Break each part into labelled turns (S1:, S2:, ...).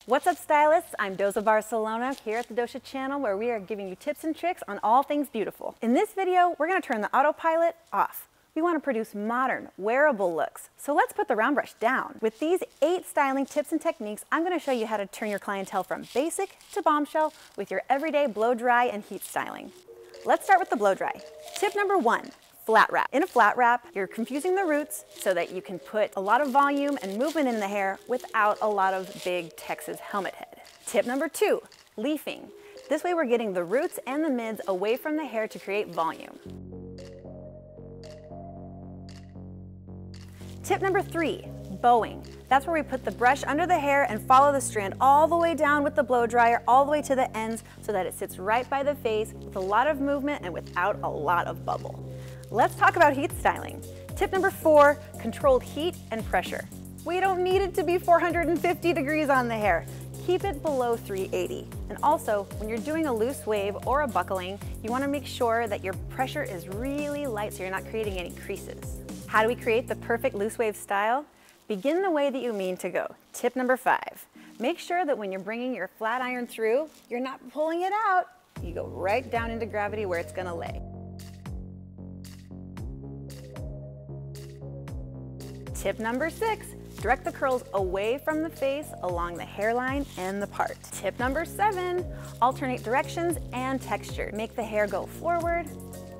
S1: What's up, stylists? I'm Dosha Barcelona here at the Dosha channel, where we are giving you tips and tricks on all things beautiful. In this video, we're going to turn the autopilot off. We want to produce modern, wearable looks. So let's put the round brush down. With these 8 styling tips and techniques, I'm going to show you how to turn your clientele from basic to bombshell with your everyday blow dry and heat styling. Let's start with the blow dry. Tip number 1. Flat wrap. In a flat wrap, you're confusing the roots so that you can put a lot of volume and movement in the hair without a lot of big Texas helmet head. Tip number 2, leafing. This way we're getting the roots and the mids away from the hair to create volume. Tip number 3, bowing. That's where we put the brush under the hair and follow the strand all the way down with the blow dryer, all the way to the ends so that it sits right by the face with a lot of movement and without a lot of bubble. Let's talk about heat styling. Tip number 4, controlled heat and pressure. We don't need it to be 450 degrees on the hair. Keep it below 380. And also, when you're doing a loose wave or a buckling, you want to make sure that your pressure is really light so you're not creating any creases. How do we create the perfect loose wave style? Begin the way that you mean to go. Tip number 5, make sure that when you're bringing your flat iron through, you're not pulling it out. You go right down into gravity where it's going to lay. Tip number 6, direct the curls away from the face along the hairline and the part. Tip number 7, alternate directions and texture. Make the hair go forward,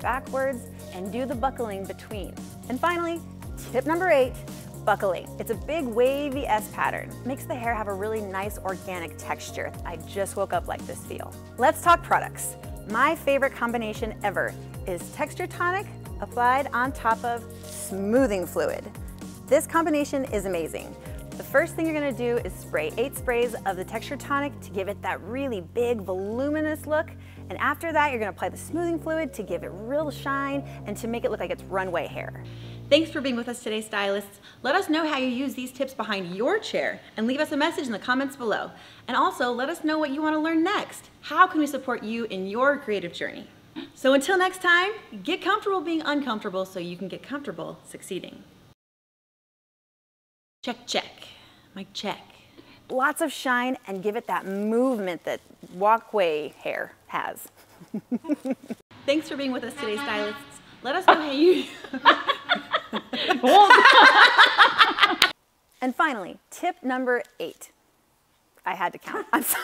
S1: backwards, and do the buckling between. And finally, tip number 8, buckling. It's a big wavy S pattern. Makes the hair have a really nice organic texture. I just woke up like this feel. Let's talk products. My favorite combination ever is Texture Tonic applied on top of smoothing fluid. This combination is amazing. The first thing you're gonna do is spray 8 sprays of the Texture Tonic to give it that really big, voluminous look. And after that, you're gonna apply the smoothing fluid to give it real shine and to make it look like it's runway hair. Thanks for being with us today, stylists. Let us know how you use these tips behind your chair and leave us a message in the comments below. And also, let us know what you wanna learn next. How can we support you in your creative journey? So until next time, get comfortable being uncomfortable so you can get comfortable succeeding. Check, check, mic check. Lots of shine and give it that movement that walkway hair has. Thanks for being with us today, stylists. Let us know how you... And finally, tip number 8. I had to count. I'm sorry.